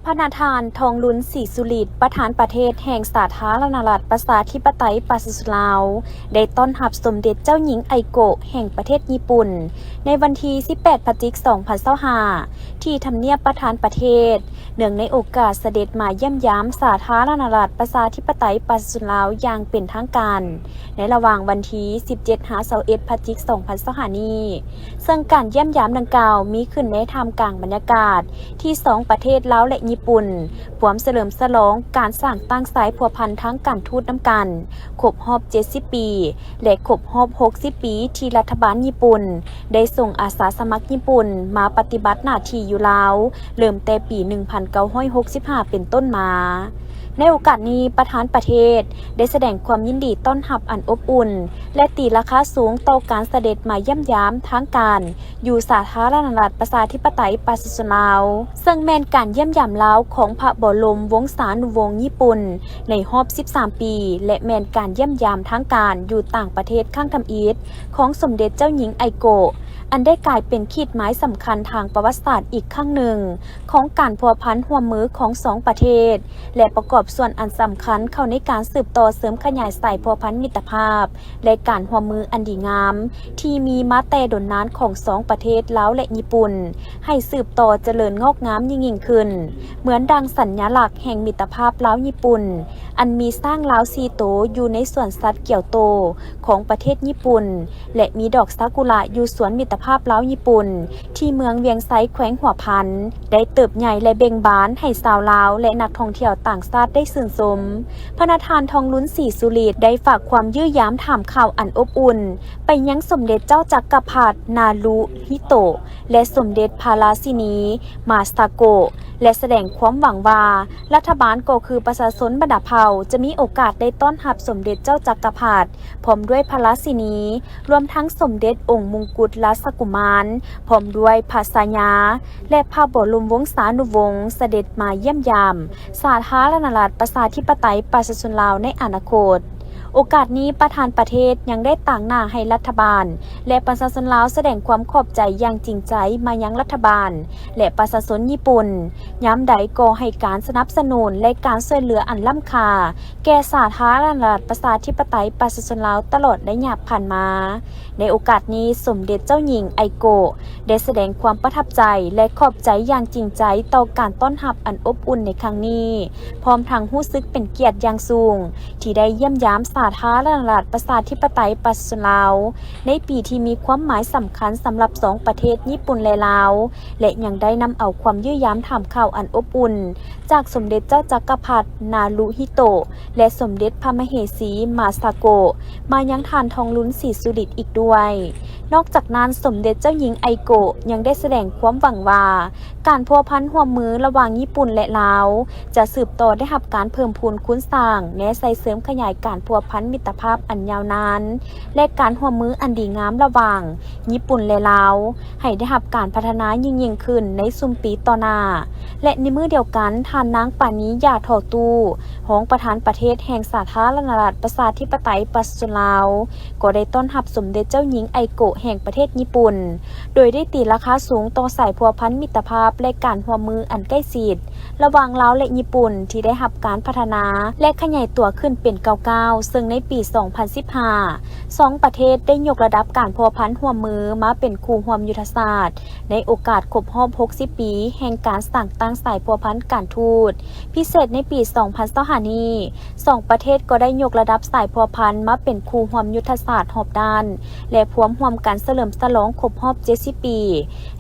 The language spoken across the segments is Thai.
พระนาธานทองลุ้นศรีสุริตประธานประเทศแห่งสาธารณรัฐประชาธิปไตยปาซิลาวได้ต้อนรับสมเด็จเจ้าหญิงไอโกะแห่งประเทศญี่ปุ่นในวันที่ 18 พฤศจิกายน 2025 ที่ทำเนียบประธานประเทศเนื่องในโอกาสเสด็จมาเยี่ยมยามสาธารณรัฐประชาธิปไตยปาซิลาวอย่างเป็นทางการในระหว่างวันที่ 17-21 พฤศจิกายน 2025 นี้ซึ่งการเยี่ยมยามดังกล่าวมีขึ้นในท่ามกลางบรรยากาศที่สองประเทศลาวและญี่ปุ่นพร้อมเฉลิมฉลองการสร้างตั้งสายพัวพันทั้งการทูตน้ำกันครบรอบ 70 ปีและครบรอบ 60 ปีที่รัฐบาลญี่ปุ่นได้ส่งอาสาสมัครญี่ปุ่นมาปฏิบัติหน้าที่อยู่ลาวเริ่มแต่ปี 1965 เป็นต้นมาในโอกาสนี้ประธานประเทศได้แสดงความยินดีต้อนรับอันอบอุ่นและตีราคาสูงต่อการเสด็จมาเยี่ยมยามทางการอยู่สาธารณรัฐประชาธิปไตยปาซิลาวซึ่งแม่นการเยี่ยมยามลาวของพระบรมวงศานุวงศ์ญี่ปุ่นในรอบ 13 ปีและแม่นการเยี่ยมยามทางการอยู่ต่างประเทศข้างทำอิฐของสมเด็จเจ้าหญิงไอโกะอันได้กลายเป็นขีดหมายสำคัญทางประวัติศาสตร์อีกครั้งหนึ่งของการพัวพันร่วมมือของสองประเทศและประกอบส่วนอันสำคัญเข้าในการสืบต่อเสริมขยายสายพัวพันมิตรภาพและการร่วมมืออันดีงามที่มีมาแต่ดนนานของสองประเทศลาวและญี่ปุ่นให้สืบต่อเจริญงอกงามยิ่งขึ้นเหมือนดังสัญลักษณ์แห่งมิตรภาพลาวญี่ปุ่นอันมีสร้างลาวซีโตอยู่ในสวนสัตว์เกียวโตของประเทศญี่ปุ่นและมีดอกซากุระอยู่สวนมิตรภาพลาวญี่ปุ่นที่เมืองเวียงไซแขวงหัวพันได้เติบใหญ่และเบ่งบานให้ชาวลาวและนักท่องเที่ยวต่างชาติได้ชื่นชมพระนาธานทองลุ้นศรีสุริตได้ฝากความยื้อย้ำถามข่าวอันอบอุ่นไปยังสมเด็จเจ้าจักรพรรดินารุฮิโตะและสมเด็จพระราชินีมาซาโกะและแสดงความหวังว่ารัฐบาลก็คือประชาชนบรรดาเผ่าจะมีโอกาสได้ต้อนรับสมเด็จเจ้าจักรพรรดิพร้อมด้วยพระราชินีรวมทั้งสมเด็จองค์มงกุฎราชกุมารพร้อมด้วยพระสญาและพระบรมวงศานุวงศ์เสด็จมาเยี่ยมยามสาธารณรัฐประชาธิปไตยประชาชนลาวในอนาคตโอกาสนี้ประธานประเทศยังได้ต่างหน้าให้รัฐบาลและประชาชนลาวแสดงความขอบใจอย่างจริงใจมายังรัฐบาลและประชาชนญี่ปุ่นย้ำใดก็ให้การสนับสนุนและการช่วยเหลืออันล้ำค่าแก่สาธารณรัฐประชาธิปไตยประชาชนลาวตลอดระยะผ่านมาในโอกาสนี้สมเด็จเจ้าหญิงไอโกะได้แสดงความประทับใจและขอบใจอย่างจริงใจต่อการต้อนรับอันอบอุ่นในครั้งนี้พร้อมทั้งรู้สึกเป็นเกียรติอย่างสูงที่ได้เยี่ยมยามสาธารณรัฐประชาธิปไตยปาซิลาวในปีที่มีความหมายสำคัญสำหรับสองประเทศญี่ปุ่นและลาวและยังได้นำเอาความยื้อย้ำถามข่าวอันอบอุ่นจากสมเด็จเจ้าจักรพรรดินารุฮิโตะและสมเด็จพระมเหสีมาซาโกะมายังทานทองลุ้นศรีสุริตอีกด้วยนอกจากนั้นสมเด็จเจ้าหญิงไอโกะยังได้แสดงความหวังว่าการพัวพันร่วมมือระหว่างญี่ปุ่นและลาวจะสืบต่อได้รับการเพิ่มพูนคูณสร้างแนใส่เสริมขยายการพัวพันมิตรภาพอันยาวนานและการร่วมมืออันดีงามระหว่างญี่ปุ่นและลาวให้ได้รับการพัฒนายิ่งขึ้นในซุมปีต่อหน้าและในมื้อเดียวกันท่านนางปานิยาถอตู้รองประธานประเทศแห่งสาธารณรัฐประชาธิปไตยปาซิลาวก็ได้ต้อนรับสมเด็จเจ้าหญิงไอโกะแห่งประเทศญี่ปุ่นโดยได้ตีราคาสูงต่อสายพัวพันมิตรภาพและการร่วมมืออันใกล้ชิดระหว่างลาวและญี่ปุ่นที่ได้รับการพัฒนาและขยายตัวขึ้นเป็นก้าวซึ่งในปี 2015 สองประเทศได้ยกระดับการพัวพันร่วมมือมาเป็นคู่ร่วมยุทธศาสตร์ในโอกาสครบรอบ 60 ปีแห่งการสร้างตั้งสายพัวพันการทูตพิเศษในปี 2025 นี้สองประเทศก็ได้ยกระดับสายพัวพันมาเป็นคู่ร่วมยุทธศาสตร์รอบด้านและพร้อมร่วมกันเฉลิมฉลองครบรอบ 70 ปี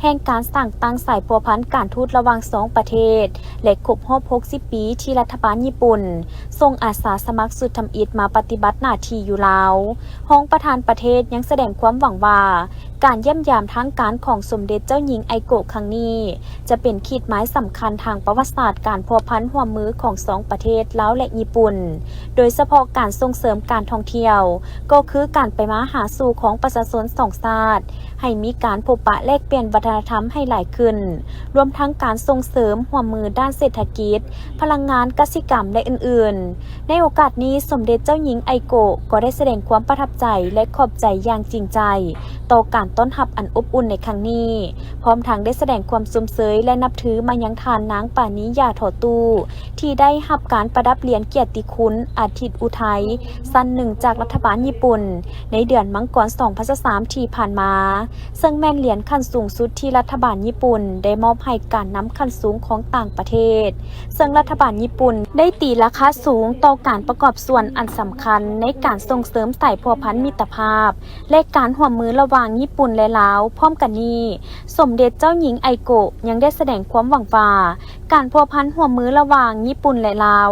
แห่งการสร้างตั้งสายพัวพันการทูตระหว่างสองประเทศและครบรอบ 60 ปีที่รัฐบาลญี่ปุ่นส่งอาสาสมัครสุดทำอิฐมาปฏิบัติหน้าที่อยู่ลาวรองประธานประเทศยังแสดงความหวังว่าการเยี่ยมยามทางการของสมเด็จเจ้าหญิงไอโกะครั้งนี้จะเป็นขีดหมายสำคัญทางประวัติศาสตร์การพัวพันร่วมมือของสองประเทศลาวและญี่ปุ่นโดยเฉพาะการส่งเสริมการท่องเที่ยวก็คือการไปมาหาสู่ของประชาชนสองชาติให้มีการพบปะแลกเปลี่ยนวัฒนธรรมให้หลายขึ้นรวมทั้งการส่งเสริมร่วมมือด้านเศรษฐกิจพลังงานกสิกรรมและอื่นๆในโอกาสนี้สมเด็จเจ้าหญิงไอโกะก็ได้แสดงความประทับใจและขอบใจอย่างจริงใจต่อการ การต้อนรับอันอบอุ่นในครั้งนี้พร้อมทั้งได้แสดงความสมเสยและนับถือมายังทานนางปานิยาถอตูที่ได้รับการประดับเหรียญเกียรติคุณอาทิตย์อุทัยสั้นหนึ่งจากรัฐบาลญี่ปุ่นในเดือนมังกร2023ที่ผ่านมาซึ่งแม่นเหรียญขั้นสูงสุดที่รัฐบาลญี่ปุ่นได้มอบให้การนำขั้นสูงของต่างประเทศซึ่งรัฐบาลญี่ปุ่นได้ตีราคาสูงต่อการประกอบส่วนอันสำคัญในการส่งเสริมสายพัวพันมิตรภาพและการร่วมมือระหว่างญี่ปุ่นและลาวพร้อมกันนี้สมเด็จเจ้าหญิงไอโกะยังได้แสดงความหวังว่าการพัวพันร่วมมือระหว่างญี่ปุ่นและลาว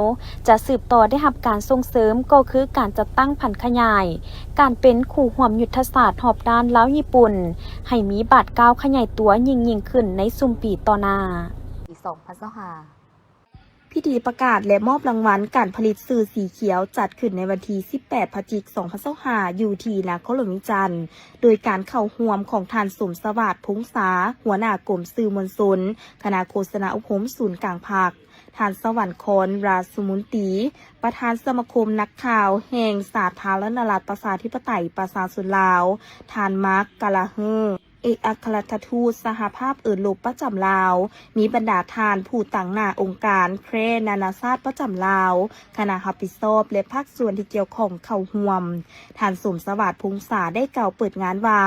จะสืบต่อได้รับการส่งเสริมก็คือการจัดตั้งผันขยายการเป็นคู่ร่วมยุทธศาสตร์หอบด้านลาวญี่ปุ่นให้มีบาดก้าวขยายตัวยิ่งขึ้นในซุมปีต่อหน้า2025พิธีประกาศและมอบรางวัลการผลิตสื่อสีเขียวจัดขึ้นในวันที่ 18 พฤศจิกายน 2025 อยู่ที่นครหลวงวิจันทร์โดยการเข้าร่วมของท่านสมสวัสดิ์พงษาหัวหน้ากรมสื่อมวลชนคณะโฆษณาอุปมศูนย์กลางภาคท่านสวรรครราชสุมุนตีประธานสมาคมนักข่าวแห่งสาธารณรัฐประชาธิปไตยประชาชนลาวท่านมาร์คกาลาเฮอร์เอกอัครราชทูตสหภาพเอิร์โลปประจำลาวมีบรรดาทานผู้ต่างหน้าองค์การแครนานาชาติประจำลาวคณะรับผิดชอบและภาคส่วนที่เกี่ยวข้องเข้าร่วมท่านสมสวัสดิ์พงษาได้กล่าวเปิดงานว่า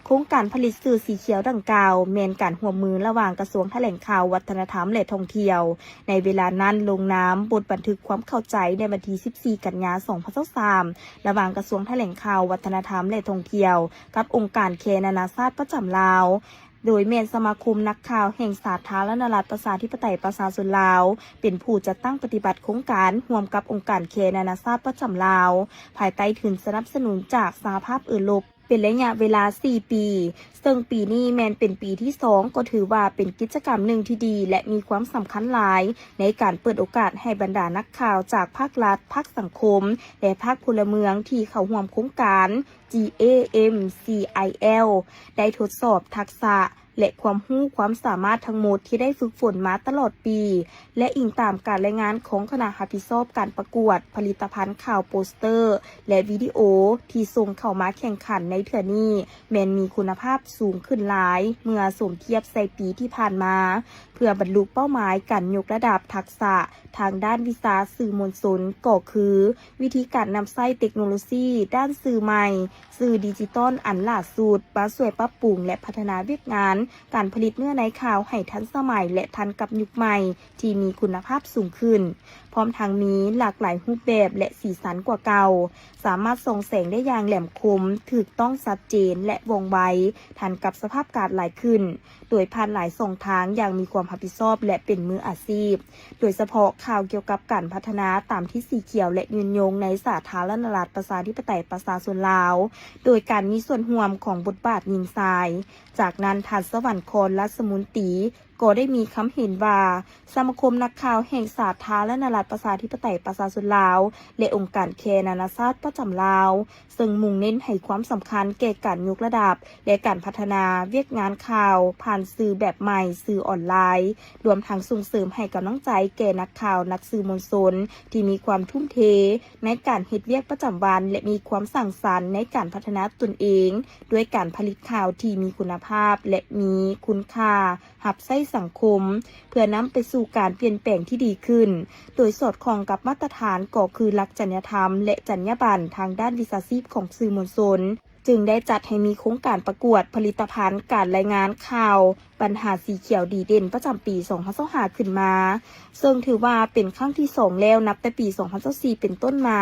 โครงการผลิตสื่อสีเขียวดังกล่าวแม่นการร่วมมือระหว่างกระทรวงแถลงข่าววัฒนธรรมและท่องเที่ยวในเวลานั้นลงนามบทบันทึกความเข้าใจในวันที่ 14 กันยายน 2023 ระหว่างกระทรวงแถลงข่าววัฒนธรรมและท่องเที่ยวกับองค์การแคนานาชาติประจำลาวโดยแม่นสมาคมนักข่าวแห่งสาธารณรัฐประชาธิปไตยประชาชนลาวเป็นผู้จัดตั้งปฏิบัติโครงการร่วมกับองค์การแคนานาชาติประจำลาวภายใต้ทุนสนับสนุนจากสหภาพเอิร์โรปเป็นระยะเวลา 4 ปีซึ่งปีนี้แมนเป็นปีที่ 2 ก็ถือว่าเป็นกิจกรรมหนึ่งที่ดีและมีความสำคัญหลายในการเปิดโอกาสให้บรรดานักข่าวจากภาครัฐภาคสังคมและภาคพลเมืองที่เข้าร่วมโครงการ GAMCIL ได้ทดสอบทักษะและความรู้ความสามารถทั้งหมดที่ได้ฝึกฝนมาตลอดปีและอิงตามการรายงานของคณะรับผิดชอบการประกวดผลิตภัณฑ์ข่าวโปสเตอร์และวิดีโอที่ส่งเข้ามาแข่งขันในเทื่อนี้แม้นมีคุณภาพสูงขึ้นหลายเมื่อสมเทียบใส่ปีที่ผ่านมาเพื่อบรรลุเป้าหมายการยกระดับทักษะทางด้านวิชาสื่อมวลชนก็คือวิธีการนำใช้เทคโนโลยีด้านสื่อใหม่สื่อดิจิตอลอันล่าสุดมาช่วยปรับปรุงและพัฒนาเวียกงานการผลิตเนื้อในข่าวให้ทันสมัยและทันกับยุคใหม่ที่มีคุณภาพสูงขึ้นพร้อมทางมีหลากหลายรูปแบบและสีสันกว่าเก่าสามารถส่องแสงได้อย่างแหลมคมถูกต้องชัดเจนและว่องไวทันกับสภาพการหลายขึ้นโดยผ่านหลายช่องทางอย่างมีความรับผิดชอบและเป็นมืออาชีพโดยเฉพาะข่าวเกี่ยวกับการพัฒนาตามที่สีเขียวและยืนยงในสาธารณรัฐประชาธิปไตยประชาชนลาวโดยการมีส่วนร่วมของบทบาทยิงทรายจากนั้นท่านสวรรครราชสมุนตีก็ได้มีคำเห็นว่าสมาคมนักข่าวแห่งสาธารณรัฐประชาธิปไตยประชาชนลาวและองค์การแคนานาชาติประจำลาวซึ่งมุ่งเน้นให้ความสำคัญแก่การยกระดับและการพัฒนาเวียกงานข่าวผ่านสื่อแบบใหม่สื่อออนไลน์รวมทั้งส่งเสริมให้กำลังใจแก่นักข่าวนักสื่อมวลชนที่มีความทุ่มเทในการเฮ็ดเวียกประจำวันและมีความสร้างสรรค์ในการพัฒนาตนเองด้วยการผลิตข่าวที่มีคุณภาพและมีคุณค่ารับใช้สังคมเพื่อนำไปสู่การเปลี่ยนแปลงที่ดีขึ้นโดยสอดคล้องกับมาตรฐานก็คือหลักจรรยธรรมและจรรยาบรรณทางด้านวิชาชีพของสื่อมวลชนจึงได้จัดให้มีโครงการประกวดผลิตภัณฑ์การรายงานข่าวปัญหาสีเขียวดีเด่นประจำปี 2025 ขึ้นมาซึ่งถือว่าเป็นครั้งที่ 2 แล้วนับแต่ปี 2024 เป็นต้นมา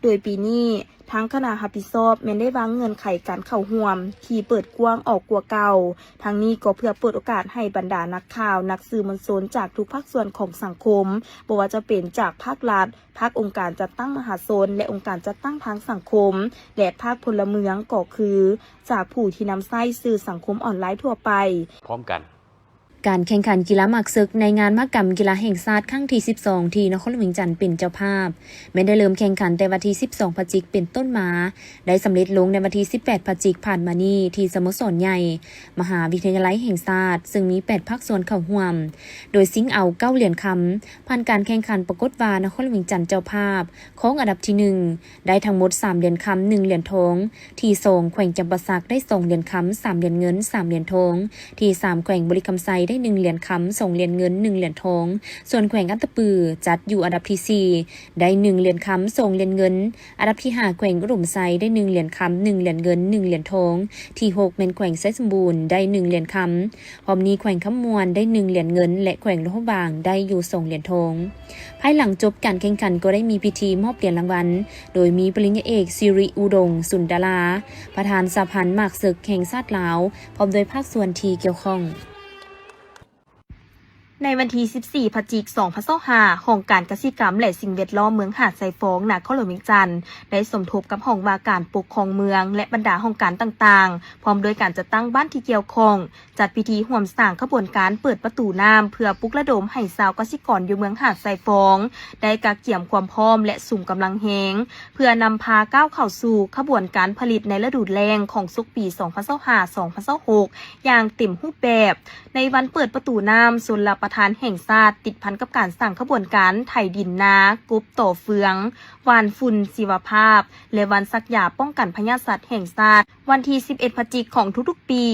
โดยปีนี้ทางคณะรับผิดชอบแม้นได้วางเงื่อนไขการเข้าร่วมที่เปิดกว้างออกกว่าเก่าทางนี้ก็เพื่อเปิดโอกาสให้บรรดานักข่าวนักสื่อมวลชนจากทุกภาคส่วนของสังคมบ่ว่าจะเป็นจากภาครัฐภาคองค์การจัดตั้งมหาชนและองค์การจัดตั้งทางสังคมและภาคพลเมืองก็คือจากผู้ที่นำใช้สื่อสังคมออนไลน์ทั่วไปพร้อมกัน การแข่งขันกีฬาหมากซึกในงานมหกรรมกีฬาแห่งชาติครั้งที่ 12 ที่นครหลวงจันทร์เป็นเจ้าภาพแม้ได้เริ่มแข่งขันแต่วันที่ 12 พฤศจิกายนเป็นต้นมาได้สำเร็จลงในวันที่ 18 พฤศจิกายนผ่านมานี้ที่สโมสรใหญ่มหาวิทยาลัยแห่งชาติซึ่งมี 8 ภาคส่วนเข้าร่วมโดยซิงเอา 9 เหรียญคำผ่านการแข่งขันปรากฏว่านครหลวงจันทร์เจ้าภาพของอันดับที่ 1 ได้ทั้งหมด 3 เหรียญคำ 1 เหรียญทองที่2แขวงจำปาสักได้ 2 เหรียญคำ 3 เหรียญเงิน 3 เหรียญทองที่3แขวงบริคำไซได้1 เหรียญคำ 2 เหรียญเงิน 1 เหรียญทองส่วนแขวงอัตตปือจัดอยู่อันดับที่ 4 ได้ 1 เหรียญคำ 2 เหรียญเงินอันดับที่ 5 แขวงอุดมไซได้ 1 เหรียญคำ 1 เหรียญเงิน 1 เหรียญทองที่6เป็นแขวงไซสมบูรณ์ได้ 1 เหรียญคำพร้อมนี้แขวงคำมวนได้ 1 เหรียญเงินและแขวงโลหะบางได้อยู่ 2 เหรียญทองภายหลังจบการแข่งขันก็ได้มีพิธีมอบเหรียญรางวัลโดยมีปริญญาเอกสิริอุดมสุนดาราประธานสหพันธ์หมากศึกแห่งชาติลาวพร้อมโดยภาคส่วนที่เกี่ยวข้องในวันที่ 14 พฤศจิกายน 2025ห้องการเกษตรกรรมและสิ่งแวดล้อมเมืองหาดไซฟองนครหลวงเวียงจันทน์ได้สมทบกับห้องว่าการปกครองเมืองและบรรดาห้องการต่างๆพร้อมโดยการจัดตั้งบ้านที่เกี่ยวข้องจัดพิธีร่วมสร้างขบวนการเปิดประตูน้ำเพื่อปลุกระดมให้ชาวเกษตรกรอยู่เมืองหาดไซฟองได้กักเกี่ยมความพร้อมและสุ่มกำลังแหงเพื่อนำพาก้าวเข้าสู่ขบวนการผลิตในฤดูแล้งของสุกปี 2025-2026 อย่างเต็มรูปแบบในวันเปิดประตูน้ำชลประทานแห่งชาติติดพันกับการสั่งขบวนการไถดินนากบต่อเฟืองวานฝุ่นชีวภาพและวันสักยาป้องกันพยาธิสัตว์แห่งชาติวันที่ 11 พฤศจิกายนของทุกๆปี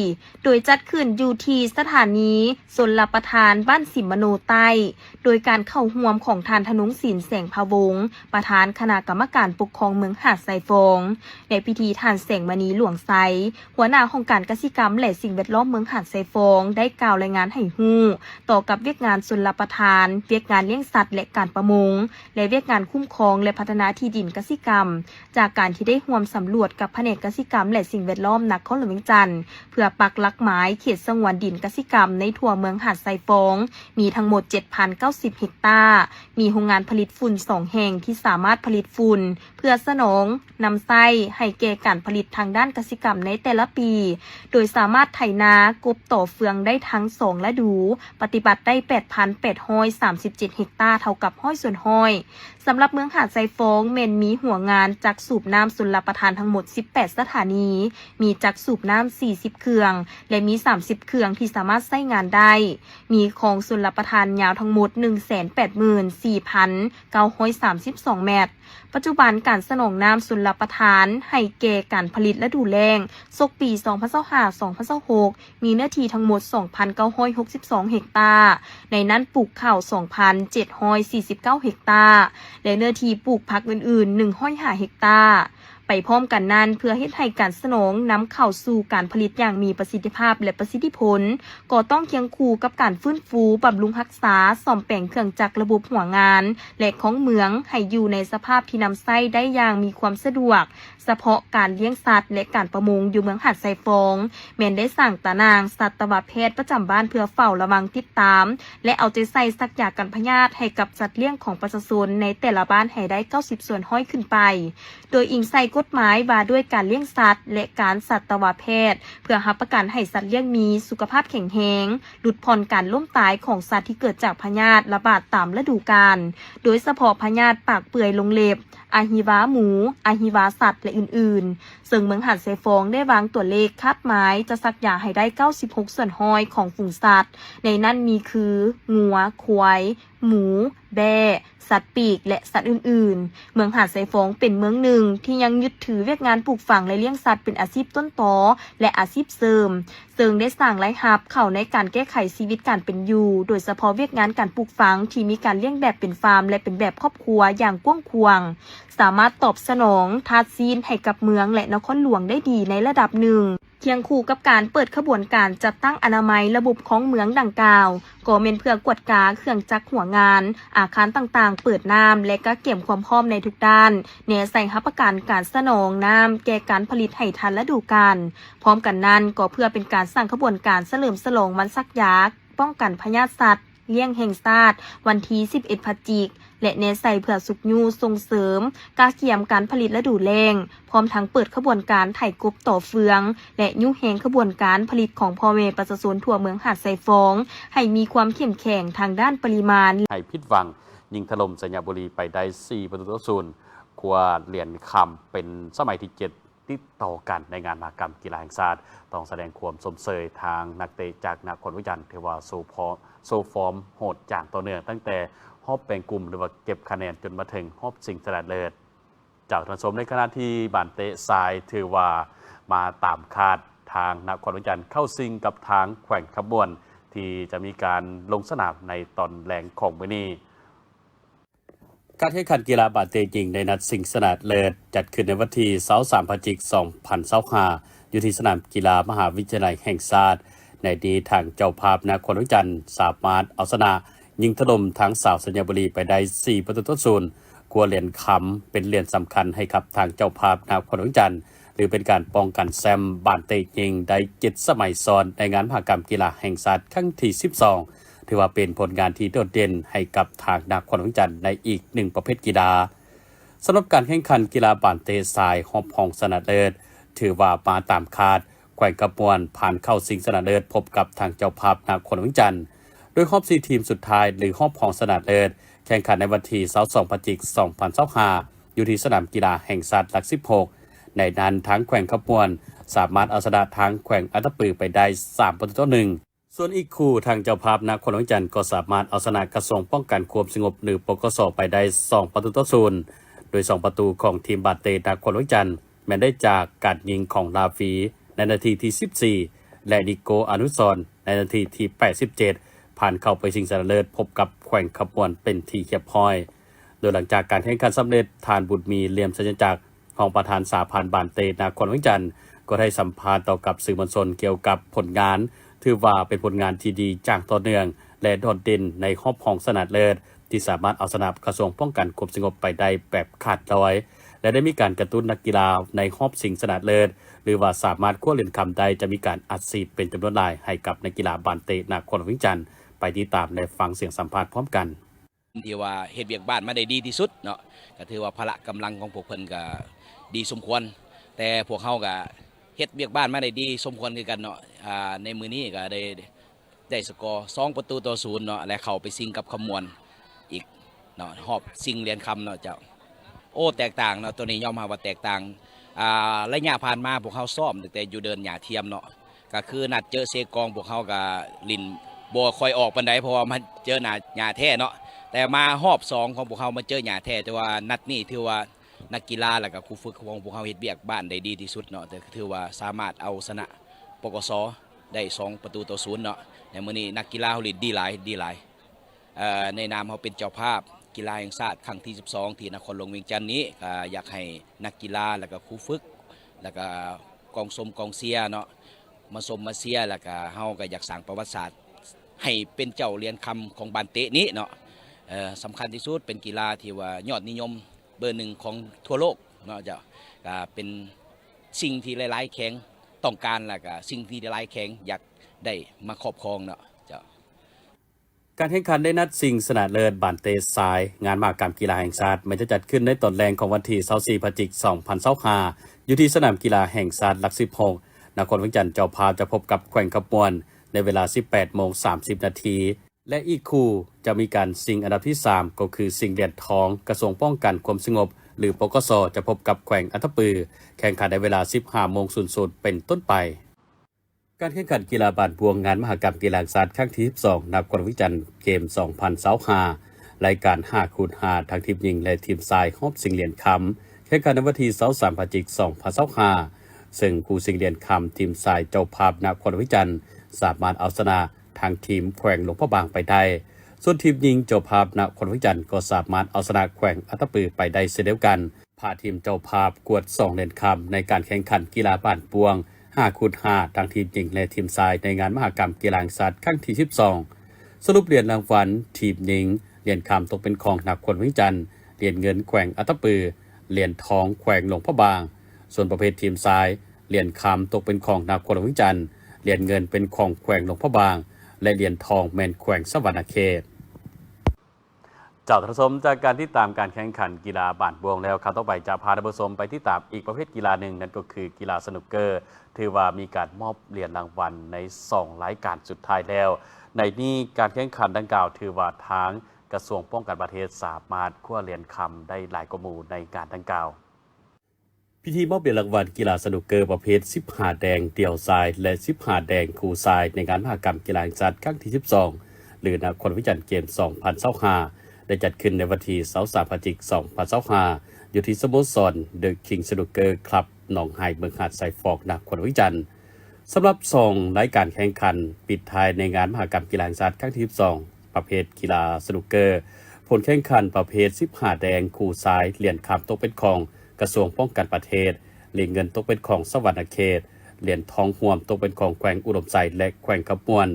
โดยจัดขึ้นอยู่ที่สถานีชลประทานบ้านสิมโนใต้โดยการเข้าร่วมของท่านธนงศิลป์แสงพะวงศ์ประธานคณะกรรมการปกครองเมืองหาดไซฟองในพิธีท่านแสงมณีหลวงไซหัวหน้าองค์การเกษตรกรรมและสิ่งแวดล้อมเมืองหาดไซฟองได้กล่าวรายงานให้ฮู้ต่อกับเวียกงานชลประทานเวียกงานเลี้ยงสัตว์และการประมงและเวียกงานคุ้มครองและพัฒนาที่ดินเกษตรกรรมจากการที่ได้ร่วมสำรวจกับแผนกเกษตรกรรมและสิ่งแวดล้อมนครหลวงเวียงจันทน์เพื่อปักหลักหมายเขตสงวนดินเกษตรกรรมในทั่วเมืองหาดไซฟองมีทั้งหมด 7,090 เฮกตาร์มีโรงงานผลิตฝุ่น2แห่งที่สามารถผลิตฝุ่นเพื่อสนองนำไส้ให้แก่การผลิตทางด้านเกษตรกรรมในแต่ละปีโดยสามารถไถนากบต่อเฟืองได้ทั้ง2ฤดูปฏิบัติได้ 8,837 เฮกตาร์เท่ากับห้อยส่วนห้อยสำหรับเมืองหาดไซฟองเมนมีหัวงานจักสูบน้ำชลประทานทั้งหมด 18 สถานีมีจักสูบน้ำ 40 เครื่องและมี 30 เครื่องที่สามารถใช้งานได้มีคลองชลประทานยาวทั้งหมด 184,932 เมตรปัจจุบันการสนองน้ำชลประทานให้แก่การผลิตฤดูแล้งศกปี 2025-2026 มีเนื้อที่ทั้งหมด 2,962 เฮกตาร์ในนั้นปลูกข้าว 2,749 เฮกตาร์และเนื้อที่ปลูกผักอื่นๆ 105 เฮกตาร์ไปพร้อมกันนั้นเพื่อให้การสนองนำเข้าสู่การผลิตอย่างมีประสิทธิภาพและประสิทธิผลก็ต้องเคียงคู่กับการฟื้นฟูบำรุงรักษาซ่อมแปลงเครื่องจักรระบบหัวงานและของเมืองให้อยู่ในสภาพที่นำไส้ได้อย่างมีความสะดวกเฉพาะการเลี้ยงสัตว์และการประมงอยู่เมืองหาดไซฟองแม้นได้สั่งตานางสัตวแพทย์ประจำบ้านเพื่อเฝ้าระวังติดตามและเอาใจใส่สักยากันพยาธิให้กับสัตว์เลี้ยงของประชาชนในแต่ละบ้านให้ได้90ส่วนห้อยขึ้นไปโดยอิงใส่กฎหมายว่าด้วยการเลี้ยงสัตว์และการสัตวแพทย์เพื่อรับประกันให้สัตว์เลี้ยงมีสุขภาพแข็งแรงหลุดพ้นการล้มตายของสัตว์ที่เกิดจากพยาธิระบาดตามฤดูกาลโดยเฉพาะพยาธิปากเปื่อยลงเล็บอาหิวาหมูอาหิวาสัตว์และอื่นๆซึ่งเมืองหาดไซฟองได้วางตัวเลขคาดหมายจะสักยาให้ได้96ส่วนห้อยของฝูงสัตว์ในนั้นมีคืองัวควายหมูแบะสัตว์ปีกและสัตว์อื่นๆเมืองหาดไซฟองเป็นเมืองหนึ่งที่ยังยึดถือเวียกงานปลูกฝังและเลี้ยงสัตว์เป็นอาชีพต้นตอและอาชีพเสริมซึ่งได้สร้างรายรับเข้าในการแก้ไขชีวิตการเป็นอยู่โดยเฉพาะเวียกงานการปลูกฝังที่มีการเลี้ยงแบบเป็นฟาร์มและเป็นแบบครอบครัวอย่างกว้างขวางสามารถตอบสนองทาสซีนให้กับเมืองและนครหลวงได้ดีในระดับหนึ่งเคียงคู่กับการเปิดขบวนการจัดตั้งอนามัยระบบของเมืองดังกล่าวก็เป็นเพื่อกวดกาเครื่องจักรหัวงานอาคารต่างๆเปิดน้ำและก็เก็บความพร้อมในทุกด้านแนวใส่รับประกันการสนองน้ำแก่การผลิตให้ทันฤดูกาลพร้อมกันนั้นก็เพื่อเป็นการสร้างขบวนการเฉลิมฉลองวันซักยาป้องกันพยาธิสัตว์ เลี้ยงแห่งชาติวันที่11 พฤศจิกายนและเนใส่เพื่อสุกยูส่งเสริมการเกี่ยมการผลิตฤดูแล้งพร้อมทั้งเปิดขบวนการไถกบต่อเฟืองและยุแหงขบวนการผลิตของพ่อแม่ประชาชนทั่วเมืองหาดไซฟองให้มีความเข้มแข็งทางด้านปริมาณให้ผิดหวังยิงถล่มสัญญาบุรีไปได้4-0คว้าเหรียญคำเป็นสมัยที่7ติดต่อกันในงานมหกรรมกีฬาแห่งชาติต้องแสดงความสมเสยทางนักเตะจากนครวิจารณ์เทว่าโซฟอร์มโหดจากต่อเนื่องตั้งแต่ฮอบแบ่งกลุ่มหรือว่าเก็บคะแนนจนมาถึงฮอบชิงชนะเลิศจากทันสมในขณะที่บานเตะทรายถือว่ามาตามคาดทางนครวิจารณ์เข้าซิงกับทางแขวงขบวนที่จะมีการลงสนามในตอนแรงของมื้อนี้การแข่งขันกีฬาบาเตจริงในนัดชิงชนะเลิศจัดขึ้นในวันที่23 พฤศจิกายน 2025อยู่ที่สนามกีฬามหาวิทยาลัยแห่งชาติในดีทางเจ้าภาพนครวิจารณ์สามารถเอาชนะยิงถล่มทางสาวสัญญาบุรีไปได้4-0กลัวเหรียญคำเป็นเหรียญสำคัญให้กับทางเจ้าภาพนครวิจารณ์หรือเป็นการป้องกันแชมป์บานเตจริงได้7 สมัยซ้อนในงานมหกรรมกีฬาแห่งชาติครั้งที่12ถือว่าเป็นผลงานที่โดดเด่นให้กับทางนครวิจารณ์ในอีกหนึ่งประเภทกีฬาสำหรับการแข่งขันกีฬาบานเตทรายฮอบฮองชนะเลิศถือว่ามาตามคาดแขวงกระบวนผ่านเข้าชิงชนะเลิศพบกับทางเจ้าภาพนครวิจารณ์โดยฮอบ4 ทีมสุดท้ายหรือฮอบฮองชนะเลิศแข่งขันในวันที่22 พฤศจิกายน 2025อยู่ที่สนามกีฬาแห่งชาติหลัก16ในนั้นทั้งแขวงขบวนสามารถเอาชนะทางแขวงอัตตปือไปได้3-1ส่วนอีกคู่ทางเจ้าภาพนครวิจารณ์ก็สามารถเอาชนะกระทรวงป้องกันความสงบหรือปกสไปได้2-0โดย2ประตูของทีมบาเตนครวิจารณ์แม้ได้จากการยิงของลาฟีในนาทีที่14และนิโกอนุสรณ์ในนาทีที่87ผ่านเข้าไปชิงชนะเลิศพบกับแขวงขบวนเป็นที่เรียบร้อยโดยหลังจากการแข่งขันสำเร็จทานบุตรมีเหลี่ยมสัญจักรของประธานสาพันธ์บานเตนครวิจารณ์ก็ได้สัมภาษณ์ต่อกับสื่อมวลชนเกี่ยวกับผลงานถือว่าเป็นผลงานที่ดีจากต่อเนื่องและโดดเด่นในฮอบฮองชนะเลิศที่สามารถเอาชนะกระทรวงป้องกันความสงบไปได้แบบขาดลอยและได้มีการกระตุ้นนักกีฬาในฮอบชิงชนะเลิศหรือว่าสามารถคว้าเหรียญคำได้จะมีการอัดฉีดเป็นจำนวนหลายให้กับนักกีฬาบานเตนครวิจารณ์ไปติดตามและฟังเสียงสัมภาษณ์พร้อมกันที่ว่าเฮ็ดเวียกบ้านมาได้ดีที่สุดเนาะก็ถือว่าพละกำลังของพวกเพิ่นก็ดีสมควรแต่พวกเฮาก็เฮ็ดเวียกบ้านมาได้ดีสมควรคือกันเนาะในมื้อนี้ก็ได้สกอร์2-0เนาะและเข้าไปซิงกับขมวนอีกเนาะฮอบซิงเหรียญคำเนาะเจ้าโอ้แตกต่างเนาะตัวนี้ยอมรับว่าแตกต่างระยะผ่านมาพวกเฮาซ้อมตั้งแต่อยู่เดินหญ้าเทียมเนาะก็คือนัดเจอเซกองพวกเฮาก็ลิ้นบ่ค่อยออกปานใดเพราะว่ามันเจอหญ้าแท้เนาะแต่มาฮอบ2ของพวกเฮามาเจอหญ้าแท้แต่ว่านัดนี้ถือว่านักกีฬาและก็ครูฝึกของพวกเฮาเฮ็ดเวียกบ้านได้ดีที่สุดเนาะแต่ถือว่าสามารถเอาชนะปกสได้2-0เนาะในมื้อนี้นักกีฬาเฮาเล่นดีหลายในนามเฮาเป็นเจ้าภาพกีฬาแห่งชาติครั้งที่12ที่นครหลวงเวียงจันทน์นี้ก็อยากให้นักกีฬาและก็ครูฝึกแล้วก็กองเชียร์เนาะมาชมมาเชียร์แล้วก็เฮาก็อยากสร้างประวัติศาสตร์ให้เป็นเจ้าเหรียญคำของบ้านเตะนี้เนาะสำคัญที่สุดเป็นกีฬาที่ว่ายอดนิยมเบอร์1ของทั่วโลกเนาะเจ้าก็เป็นสิ่งที่หลายๆแข้งต้องการแล้วก็สิ่งที่หลายๆแข้งอยากได้มาครอบครองเนาะเจ้าการแข่งขันได้นัดชิงชนะเลิศบานเตทรายงานมหกรรมกีฬาแห่งชาติมันจะจัดขึ้นในตอนแรงของวันที่24 พฤศจิกายน 2025อยู่ที่สนามกีฬาแห่งชาติหลัก16นครวิจารณ์เจ้าภาพจะพบกับแขวงขบวนในเวลา 18:30 นาทีและอีกคู่จะมีการชิงอันดับที่3ก็คือชิงเหรียญทองกระทรวงป้องกันความสงบหรือปกสจะพบกับแขวงอัตตปือแข่งขันในเวลา 15:00 เป็นต้นไปการแข่งขันกีฬาบานพวงงานมหกรรมกีฬาศาสตร์ครั้งที่12นครวิจารณ์เกม 2025รายการ 5x5 ทั้งทีมหญิงและทีมชายฮอบชิงเหรียญคำแข่งขันในวันที่23 พฤศจิกายน 2025ซึ่งคู่ชิงเหรียญคำทีมชายเจ้าภาพนครวิจารณ์สามารถเอาชนะทางทีมแขวงหลวงพระบางไปได้ส่วนทีมหญิงเจ้าภาพนครวิจารณ์ก็สามารถเอาชนะแขวงอัตตปือไปได้เช่นเดียวกันพาทีมเจ้าภาพกวด2เหรียญคำในการแข่งขันกีฬาบ้านพวง5x5 ทั้งทีมหญิงและทีมชายในงานมหกรรมกีฬาแห่งชาติครั้งที่12สรุปเหรียญรางวัลทีมหญิงเหรียญคำตกเป็นของนครวิจารณ์เหรียญเงินแขวงอัตตปือเหรียญทองแขวงหลวงพระบางส่วนประเภททีมชายเหรียญคำตกเป็นของนครวิจารณ์เหรียญเงินเป็นของแขวงหลวงพระบาง และเหรียญทองแมนแขวงสวรรณเขตเจ้าท่านผู้ชมจากการที่ตามการแข่งขันกีฬาบ้านบวงแล้วครับต่อไปจะพาท่านผู้ชมไปที่ตามอีกประเภทกีฬาหนึ่งนั่นก็คือกีฬาสนุกเกอร์ถือว่ามีการมอบเหรียญรางวัลใน2รายการสุดท้ายแล้วในนี้การแข่งขันดังกล่าวถือว่าทางกระทรวงป้องกันประเทศสามารถคว้าเหรียญคำได้หลายกว่าหมู่ในการดังกล่าวพิธีมอบเหรียญรางวัลกีฬาสนุกเกอร์ประเภท15แดงเดี่ยวทรายและ15แดงคู่ทรายในงานมหกรรมกีฬาแห่งชาติครั้งที่12หรือนครวิจารณ์เกม2025ได้จัดขึ้นในวันที่23พฤศจิกายน2025อยู่ที่สโมสรเดอะคิงสนุกเกอร์คลับหนองไฮเมืองหาดไซฟอกนครวิจารณ์สำหรับ2รายการแข่งขันปิดท้ายในงานมหกรรมกีฬาแห่งชาติครั้งที่12ประเภทกีฬาสนุกเกอร์ผลแข่งขันประเภท15แดงคู่ทรายเหรียญคำตกเป็นของกระทรวงป้องกันประเทศเหรียญเงินตกเป็นของสวรรณเขตเหรียญทองห่วมตกเป็นของแขวงอุดมไซและแขวงขบวน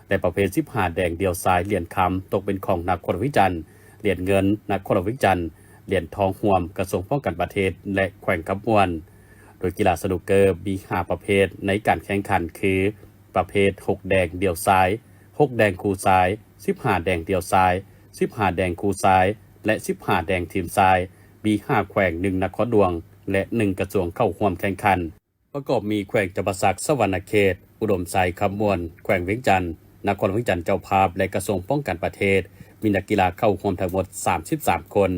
ในประเภท15แดงเดี่ยวทรายเหรียญคำตกเป็นของนครวิจารณ์เหรียญเงินนครวิจารณ์เหรียญทองห่วมกระทรวงป้องกันประเทศและแขวงขบวนโดยกีฬาสนุกเกอร์มี5ประเภทในการแข่งขันคือประเภท6แดงเดี่ยวทราย6แดงคู่ทราย15แดงเดี่ยวทราย15แดงคู่ทรายและ15แดงทีมทรายมี5แขวง1นครหลวงและ1กระทรวงเข้าร่วมแข่งขันประกอบมีแขวงจำปาสักสวรรณเขตอุดมไซขบวนแขวงเวียงจันทร์นครวิจารณ์เจ้าภาพและกระทรวงป้องกันประเทศมีนักกีฬาเข้าร่วมทั้งหมด33คน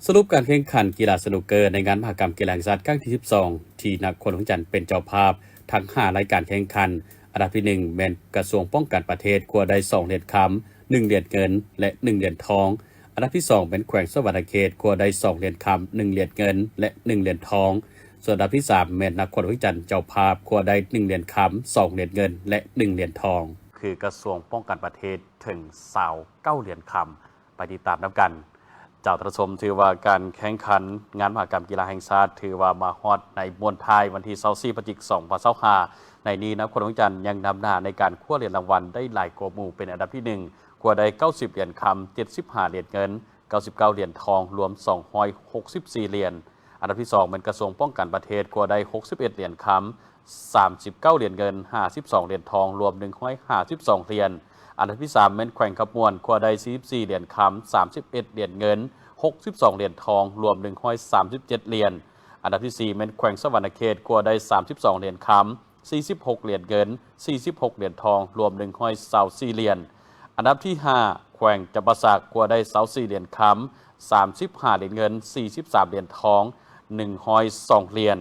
สรุปการแข่งขันกีฬาสนุกเกอร์ในงานมหกรรมกีฬาแห่งชาติครั้งที่12ที่นครวิจารณ์เป็นเจ้าภาพทั้ง5รายการแข่งขันอันดับที่1แม่นกระทรวงป้องกันประเทศคว้าได้2เหรียญคำ1เหรียญเงินและ1เหรียญทองอันดับที่2เป็นแขวงสวรรณเขตคว้าได้2เหรียญคำ1เหรียญเงินและ1เหรียญทองส่วนอันดับที่3แม่นนครวิจารณ์เจ้าภาพคว้าได้1เหรียญคำ2เหรียญเงินและ1เหรียญทองคือกระทรวงป้องกันประเทศถึง29เหรียญคำไปติดตามนำกันเจ้าท่านผู้ชมถือว่าการแข่งขันงานมหกรรมกีฬาแห่งชาติถือว่ามาฮอดในมวลท้ายวันที่24พฤศจิกายน2025ในนี้นครวิจารณ์ยังนำหน้าในการคว้าเหรียญรางวัลได้หลายกว่าหมู่เป็นอันดับที่1คว้าได้90เหรียญคำ75เหรียญเงิน99เหรียญทองรวม264เหรียญอันดับที่2เป็นกระทรวงป้องกันประเทศคว้าได้61เหรียญคำ39เหรียญเงิน52เหรียญทองรวม152เหรียญอันดับที่3เป็นแขวงขบวนคว้าได้44เหรียญคำ31เหรียญเงิน62เหรียญทองรวม137เหรียญอันดับที่4เป็นแขวงสวรรณเขตคว้าได้32เหรียญคำ46เหรียญเงิน46เหรียญทองรวม124เหรียญอันดับที่5แขวงจำปาสักคว้าได้24เหรียญคำ35เหรียญเงิน43เหรียญทอง102เหรียญ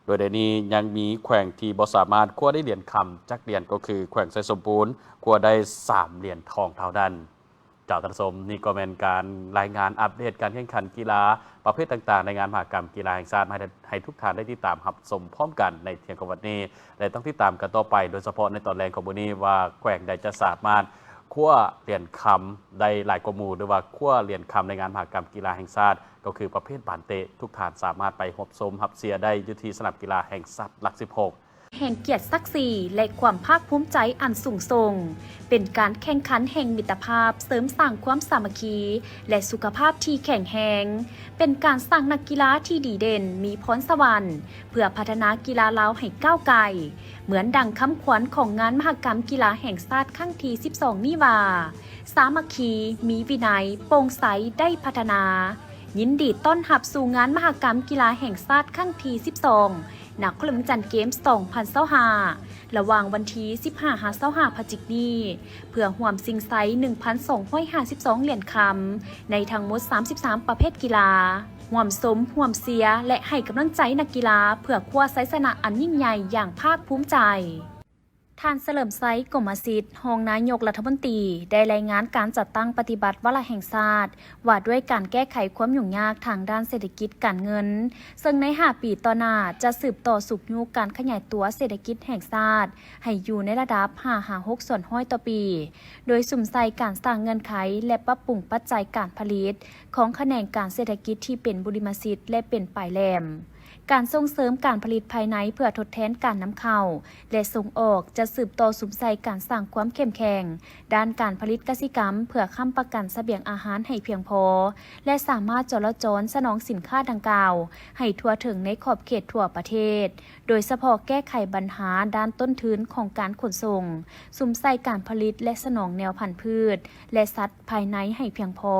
โดยในนี้ยังมีแขวงที่บ่สามารถคว้าได้เหรียญคำจักเหรียญก็คือแขวงไซสมบูรณ์คว้าได้3เหรียญทองเท่านั้นเจ้าท่านผู้ชมนี่ก็เป็นการรายงานอัปเดตการแข่งขันกีฬาประเภทต่างๆในงานมหกรรมกีฬาแห่งชาติให้ทุกท่านได้ติดตามรับชมพร้อมกันในเที่ยงของวันนี้และต้องติดตามกันต่อไปโดยเฉพาะในตอนแรกของวันนี้ว่าแขวงใดจะสามารถคว้าเหรียญคำได้หลายกว่าหมู่หรือว่าคว้าเหรียญคำในงานมหกรรมกีฬาแห่งชาติก็คือประเภทบานเตะทุกท่านสามารถไปรับชมรับเชียร์ได้อยู่ที่สนามกีฬาแห่งชาติหลัก 16แห่งเกียรติศักดิ์ศรีและความภาคภูมิใจอันสูงส่งเป็นการแข่งขันแห่งมิตรภาพเสริมสร้างความสามัคคีและสุขภาพที่แข็งแรงเป็นการสร้างนักกีฬาที่ดีเด่นมีพรสวรรค์เพื่อพัฒนากีฬาลาวให้ก้าวไกลเหมือนดังคำขวัญของงานมหกรรมกีฬาแห่งชาติครั้งที่12นี้ว่าสามัคคีมีวินัยโปร่งใสได้พัฒนายินดีต้อนรับสู่งานมหกรรมกีฬาแห่งชาติครั้งที่12นครหลวงจันทร์เกมส์2025ระหว่างวันที่15-25พฤศจิกายนนี้เพื่อห่วมสิงไซ 1,252 เหรียญคำในทั้งหมด33ประเภทกีฬาห่วมสมห่วมเสียและให้กำลังใจนักกีฬาเพื่อคว้าชัยชนะอันยิ่งใหญ่อย่างภาคภูมิใจท่านเฉลิมไซกมสิทธิ์รองนายกรัฐมนตรีได้รายงานการจัดตั้งปฏิบัติวาระแห่งชาติว่าด้วยการแก้ไขความยุ่งยากทางด้านเศรษฐกิจการเงินซึ่งใน5 ปีต่อหน้าจะสืบต่อสุขยุการขยายตัวเศรษฐกิจแห่งชาติให้อยู่ในระดับ 5-6% ต่อปีโดยสุ่มใส่การสร้างเงื่อนไขและปรับปรุงปัจจัยการผลิตของแขนงการเศรษฐกิจที่เป็นบุริมสิทธิ์และเป็นปลายแหลม การส่งเสริมการผลิตภายในเพื่อทดแทนการนำเข้าและส่งออกจะสืบต่อสุมใส่การสร้างความเข้มแข็งด้านการผลิตกสิกรรมเพื่อค้ำประกันเสบียงอาหารให้เพียงพอและสามารถจราจรสนองสินค้าดังกล่าวให้ทั่วถึงในขอบเขตทั่วประเทศโดยเฉพาะแก้ไขปัญหาด้านต้นทุนของการขนส่งสุมใส่การผลิตและสนองแนวพันธุ์พืชและสัตว์ภายในให้เพียงพอ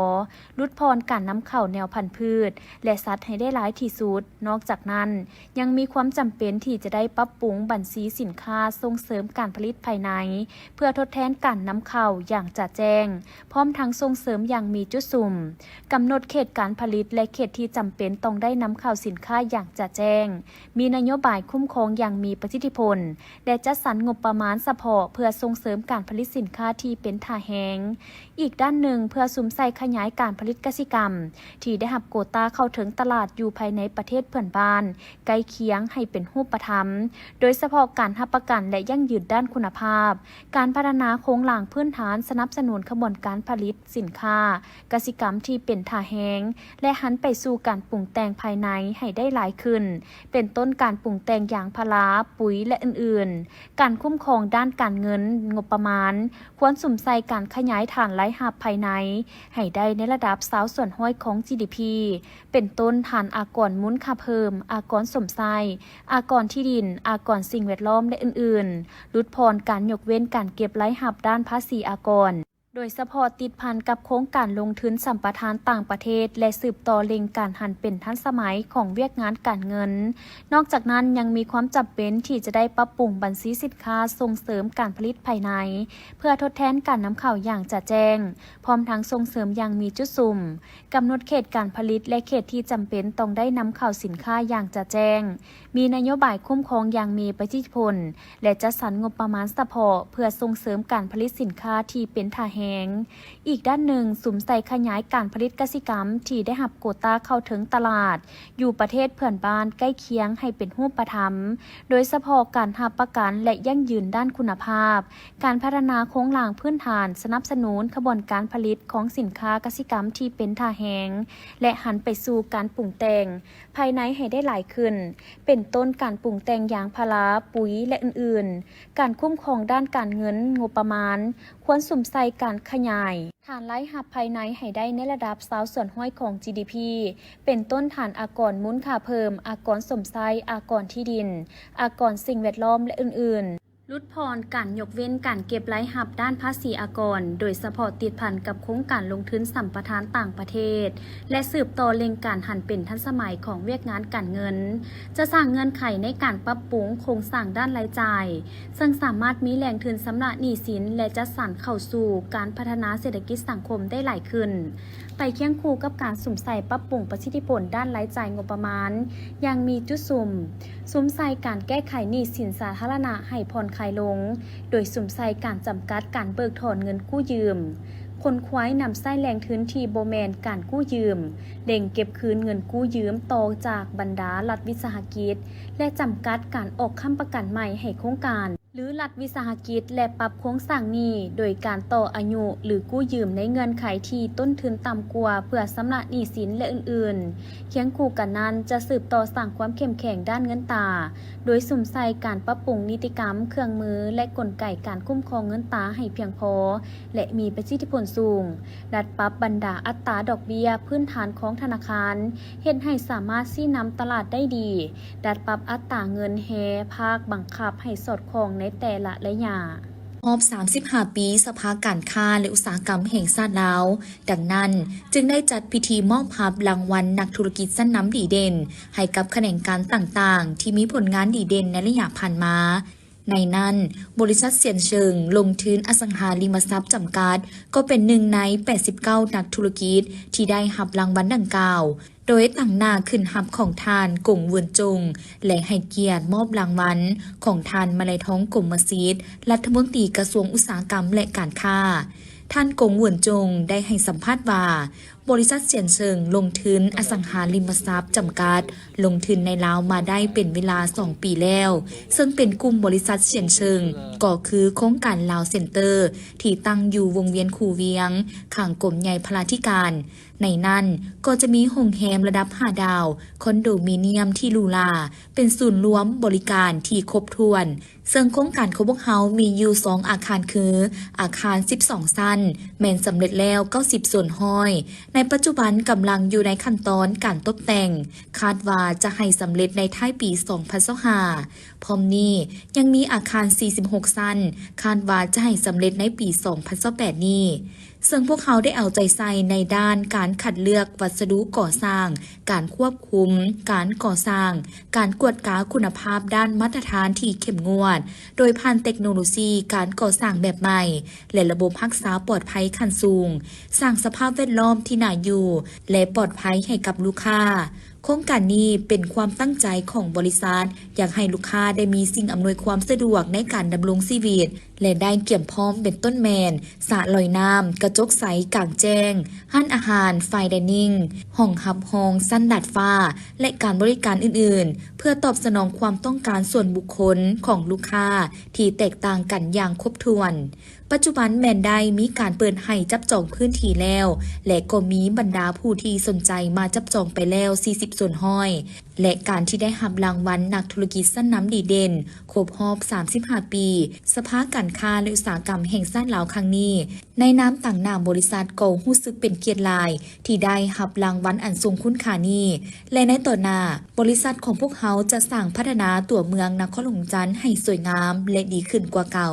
ลดพรการนำเข้าแนวพันธุ์พืชและสัตว์ให้ได้หลายที่สุดนอกจากนั้นยังมีความจำเป็นที่จะได้ปรับปรุงบัญชีสินค้าส่งเสริมการผลิตภายในเพื่อทดแทนการนำเข้าอย่างจะแจ้งพร้อมทั้งส่งเสริมอย่างมีจุดสุ่มกำหนดเขตการผลิตและเขตที่จำเป็นต้องได้นำเข้าสินค้าอย่างจะแจ้งมีนโยบายคุ้มครองอย่างมีประสิทธิผลและจัดสรรงบประมาณเฉพาะเพื่อส่งเสริมการผลิตสินค้าที่เป็นท่าแห้งอีกด้านหนึ่งเพื่อสุมใส่ขยายการผลิตกสิกรรมที่ได้รับโควตาเข้าถึงตลาดอยู่ภายในประเทศเพื่อนบ้านใกล้เคียงให้เป็นรูปธรรมโดยเฉพาะการรับประกันและยั่งยืนด้านคุณภาพการพัฒนาโครงหลังพื้นฐานสนับสนุนขบวนการผลิตสินค้ากสิกรรมที่เป็นท่าแห้งและหันไปสู่การปรุงแต่งภายในให้ได้หลายขึ้นเป็นต้นการปรุงแต่งยางพาราปุ๋ยและอื่นๆการคุ้มครองด้านการเงินงบประมาณควรสุมใส่การขยายฐานรายรับภายในให้ได้ในระดับ20%ส่วนห้อยของ GDP เป็นต้นฐานอากรมูลค่าเพิ่มอากรสมไส้อากรที่ดินอากรสิ่งแวดล้อมและอื่นๆลดพรการยกเว้นการเก็บรายรับด้านภาษีอากรโดยเฉพาะติดพันกับโครงการลงทุนสัมปทานต่างประเทศและสืบต่อเล็งการหันเป็นทันสมัยของเวียกงานการเงินนอกจากนั้นยังมีความจำเป็นที่จะได้ปรับปรุงบัญชีสินค้าส่งเสริมการผลิตภายในเพื่อทดแทนการนำเข้าอย่างจะแจ้งพร้อมทั้งส่งเสริมอย่างมีจุดสุ่มกำหนดเขตการผลิตและเขตที่จำเป็นต้องได้นำเข้าสินค้าอย่างจะแจ้งมีนโยบายคุ้มครองอย่างมีประสิทธิผลและจัดสรรงบประมาณเฉพาะเพื่อส่งเสริมการผลิตสินค้าที่เป็นท่าแห้งอีกด้านหนึ่งสุมใส่ขยายการผลิตกสิกรรมที่ได้รับโควตาเข้าถึงตลาดอยู่ประเทศเพื่อนบ้านใกล้เคียงให้เป็นรูปธรรมโดยเฉพาะการรับประกันและยั่งยืนด้านคุณภาพการพัฒนาโครงหลังพื้นฐานสนับสนุนขบวนการผลิตของสินค้ากสิกรรมที่เป็นท่าแห้งและหันไปสู่การปรุงแต่งภายในให้ได้หลายขึ้นเป็นต้นการปรุงแต่งยางพาราปุ๋ยและอื่นๆการคุ้มครองด้านการเงินงบประมาณควรสุมใส่การขยายฐานรายรับภายในให้ได้ในระดับ20%ส่วนห้อยของ GDP เป็นต้นฐานอากรมูลค่าเพิ่มอากรสมไส้อากรที่ดินอากรสิ่งแวดล้อมและอื่นๆลดพรการยกเว้นการเก็บรายรับด้านภาษีอากรโดยเฉพาะติดพันกับโครงการลงทุนสัมปทานต่างประเทศและสืบต่อเล็งการหันเป็นทันสมัยของเวียกงานการเงินจะสร้างเงื่อนไขในการปรับปรุงโครงสร้างด้านรายจ่ายซึ่งสามารถมีแหล่งทุนสำหรับหนี้สินและจัดสรรเข้าสู่การพัฒนาเศรษฐกิจสังคมได้หลายขึ้นไปเคียงคู่กับการสุมใส่ปรับปรุงประสิทธิผลด้านรายจ่ายงบประมาณยังมีจุดสุมใส่การแก้ไขหนี้สินสาธารณะให้ผ่อนคลายลงโดยสุมใส่การจำกัดการเบิกถอนเงินกู้ยืมคนควายนำไส้แรงทุนที่โบแมนการกู้ยืมเร่งเก็บคืนเงินกู้ยืมต่อจากบรรดารัฐวิสาหกิจและจำกัดการออกค้ำประกันใหม่ให้โครงการหรือรัฐวิสาหกิจและปรับโครงสร้างหนี้โดยการต่ออายุหรือกู้ยืมในเงื่อนไขที่ต้นทุนต่ำกว่าเพื่อชำระหนี้สินและอื่นๆเคียงคู่กันนั้นจะสืบต่อสร้างความเข้มแข็งด้านเงินตราโดยสุมใส่การปรับปรุงนิติกรรมเครื่องมือและกลไกการคุ้มครองเงินตราให้เพียงพอและมีประสิทธิผลสูงดัดปรับบรรดาอัตราดอกเบี้ยพื้นฐานของธนาคารเฮ็ดให้สามารถชี้นำตลาดได้ดีดัดปรับอัตราเงินแฮภาคบังคับให้สอดคล้องในแต่ละระยะรอบ35 ปีสภาการค้าและอุตสาหกรรมแห่งชาติลาวดังนั้นจึงได้จัดพิธีมอบรับรางวัลนักธุรกิจชั้นนำดีเด่นให้กับแขนงการต่างๆที่มีผลงานดีเด่นในระยะผ่านมาในนั้นบริษัทเซียนเชิงลงทุนอสังหาริมทรัพย์จำกัดก็เป็นหนึ่งใน89นักธุรกิจที่ได้รับรางวัลดังกล่าวโดยตั้งหน้าขึ้นรับของทานกงเวินจงและให้เกียรติมอบรางวัลของทานมาลัยท้องกรมมัสยิดรัฐมนตรีกระทรวงอุตสาหกรรมและการค้า ท่านกงหวนจงได้ให้สัมภาษณ์ว่าบริษัทเสียนเชิงลงทุนอสังหาริมทรัพย์จำกัดลงทุนในลาวมาได้เป็นเวลา 2 ปีแล้วซึ่งเป็นกลุ่มบริษัทเสียนเชิงก็คือโครงการลาวเซ็นเตอร์ที่ตั้งอยู่วงเวียนคูเวียงข้างกรมใหญ่พลาธิการในนั้นก็จะมีโรงแรมระดับ5 ดาวคอนโดมิเนียมที่หรูหราเป็นศูนย์รวมบริการที่ครบถ้วนซึ่งโครงการของพวกเขามีอยู่2อาคารคืออาคาร12ชั้นแม่นสำเร็จแล้ว90ส่วนห้อยในปัจจุบันกำลังอยู่ในขั้นตอนการตกแต่งคาดว่าจะให้สำเร็จในท้ายปี2025พร้อมนี้ยังมีอาคาร46ชั้นคาดว่าจะให้สำเร็จในปี2028นี้ซึ่งพวกเขาได้เอาใจใส่ในด้านการคัดเลือกวัสดุก่อสร้างการควบคุมการก่อสร้างการกวดกาคุณภาพด้านมาตรฐานที่เข้มงวดโดยผ่านเทคโนโลยีการก่อสร้างแบบใหม่และระบบรักษาปลอดภัยขั้นสูงสร้างสภาพแวดล้อมที่น่าอยู่และปลอดภัยให้กับลูกค้าโครงการนี้เป็นความตั้งใจของบริษัทอยากให้ลูกค้าได้มีสิ่งอำนวยความสะดวกในการดำรงชีวิตและได้เกี่ยมพร้อมเป็นต้นแมนสระลอยน้ำกระจกใสกลางแจ้งห้านอาหารไฟไดนิ่งห้องหับห้องสั้นดาดฟ้าและการบริการอื่นๆเพื่อตอบสนองความต้องการส่วนบุคคลของลูกค้าที่แตกต่างกันอย่างครบถ้วนปัจจุบันแมนได้มีการเปิดให้จับจองพื้นที่แล้วและก็มีบรรดาผู้ที่สนใจมาจับจองไปแล้ว40ส่วนห้อยและการที่ได้รับรางวัลนักธุรกิจชั้นนำดีเด่นครบรอบ35 ปีสภาการค้าและอุตสาหกรรมแห่งชาติลาวครั้งนี้ในนามต่างนามบริษัทก็รู้สึกเป็นเกียรติหลายที่ได้รับรางวัลอันทรงคุณค่านี้และในต่อหน้าบริษัทของพวกเขาจะสร้างพัฒนาตัวเมืองนครหลวงจันทน์ให้สวยงามและดีขึ้นกว่าเก่า